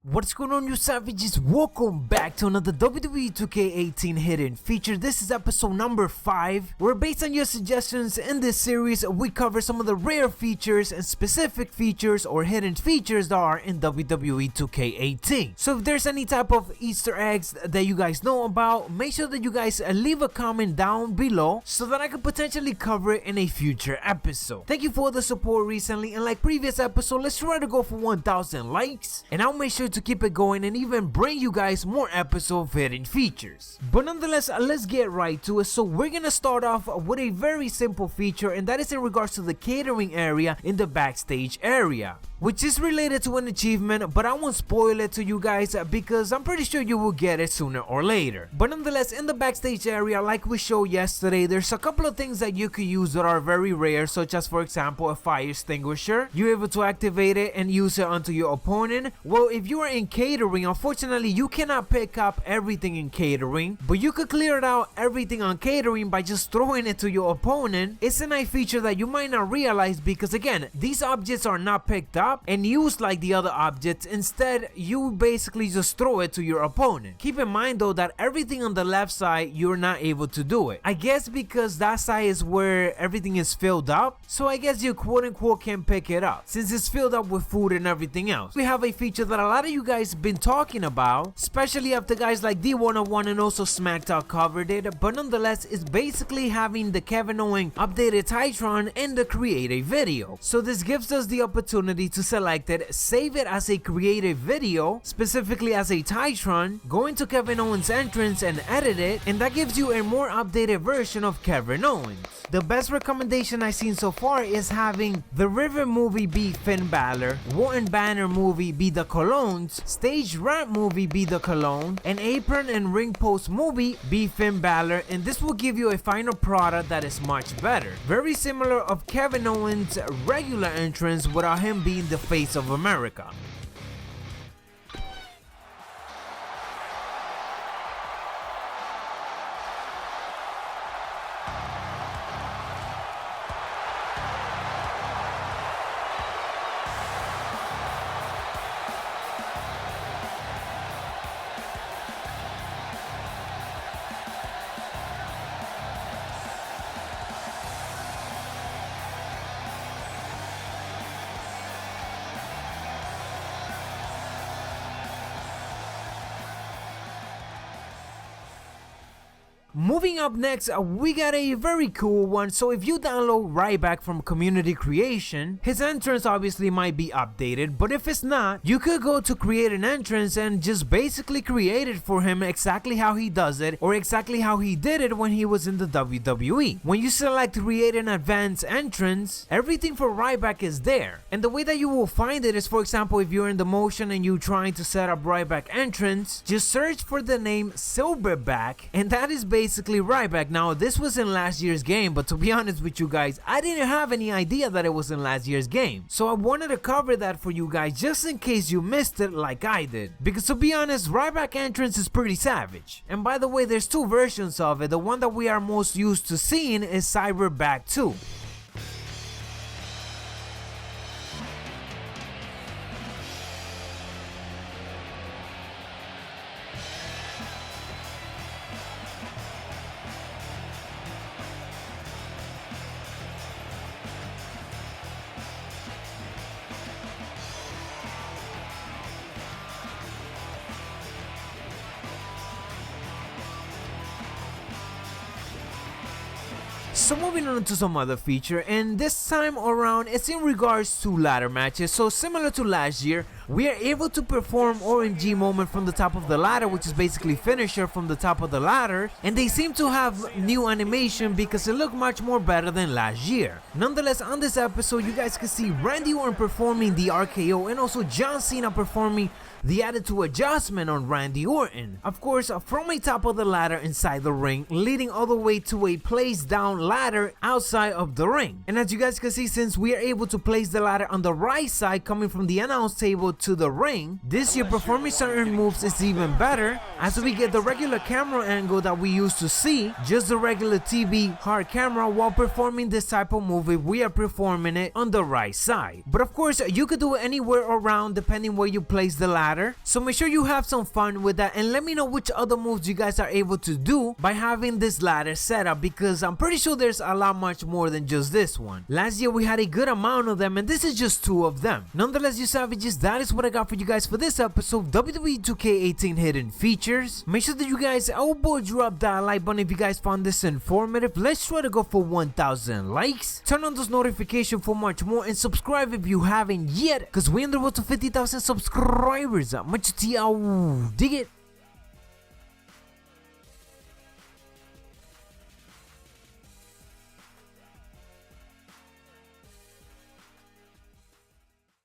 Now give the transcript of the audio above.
What's going on, you savages? Welcome back to another WWE 2K18 hidden feature. This is episode number 5, where based on your suggestions in this series, we cover some of the rare features and specific features or hidden features that are in WWE 2K18. So if there's any type of Easter eggs that you guys know about, make sure that you guys leave a comment down below so that I can potentially cover it in a future episode. Thank you for the support recently, and like previous episode, let's try to go for 1,000 likes, and I'll make sure to keep it going and even bring you guys more episode hidden features. But nonetheless, let's get right to it. So we're gonna start off with a very simple feature, and that is in regards to the catering area in the backstage area, which is related to an achievement, but I won't spoil it to you guys because I'm pretty sure you will get it sooner or later. But nonetheless, in the backstage area, like we showed yesterday, there's a couple of things that you could use that are very rare, such as, for example, a fire extinguisher. You're able to activate it and use it onto your opponent. Well, if you are in catering, unfortunately you cannot pick up everything in catering, but you could clear out everything on catering by just throwing it to your opponent. It's a nice feature that you might not realize because, again, these objects are not picked up and used like the other objects. Instead, you basically just throw it to your opponent. Keep in mind though that everything on the left side, you're not able to do it. I guess because that side is where everything is filled up, so I guess you quote-unquote can pick it up since it's filled up with food and everything else. We have a feature that a lot of you guys been talking about, especially after guys like D101 and also SmackDown covered it, but nonetheless, it's basically having the Kevin Owens updated Titron in the creative video. So this gives us the opportunity to select it, save it as a creative video, specifically as a Titron, go into Kevin Owens' entrance and edit it, and that gives you a more updated version of Kevin Owens. The best recommendation I've seen so far is having the River movie be Finn Balor, Walton Banner movie be the Colognes, Stage Ramp movie be the Cologne, and Apron and Ring Post movie be Finn Balor, and this will give you a final product that is much better. Very similar of Kevin Owens' regular entrance without him being the face of America. Moving up next, we got a very cool one. So if you download Ryback from Community Creation, his entrance obviously might be updated, but if it's not, you could go to create an entrance and just basically create it for him exactly how he does it, or exactly how he did it when he was in the WWE. When you select create an advanced entrance, everything for Ryback is there, and the way that you will find it is, for example, if you're in the motion and you're trying to set up Ryback entrance, just search for the name Silverback, and that is basically Ryback. Now, this was in last year's game, but to be honest with you guys, I didn't have any idea that it was in last year's game, so I wanted to cover that for you guys just in case you missed it like I did, because to be honest, Ryback entrance is pretty savage. And by the way, there's two versions of it. The one that we are most used to seeing is Cyberback 2. So moving on to some other feature, and this time around it's in regards to ladder matches. So similar to last year, we are able to perform OMG moment from the top of the ladder, which is basically finisher from the top of the ladder, and they seem to have new animation because it looked much more better than last year. Nonetheless, on this episode you guys can see Randy Orton performing the RKO and also John Cena performing the attitude adjustment on Randy Orton. Of course, from a top of the ladder inside the ring, leading all the way to a place down ladder outside of the ring. And as you guys can see, since we are able to place the ladder on the right side coming from the announce table to the ring. This year, performing certain moves is even better, as we get the regular camera angle that we used to see, just the regular TV hard camera, while performing this type of move if we are performing it on the right side. But of course, you could do it anywhere around depending where you place the ladder, so make sure you have some fun with that, and let me know which other moves you guys are able to do by having this ladder setup, because I'm pretty sure there's a lot much more than just this one. Last year we had a good amount of them, and this is just 2 of them. Nonetheless, you savages, that is what I got for you guys for this episode, WWE 2K18 Hidden Features. Make sure that you guys, drop that like button if you guys found this informative. Let's try to go for 1,000 likes. Turn on those notifications for much more, and subscribe if you haven't yet, because we're on the road to 50,000 subscribers. Much to you, dig it.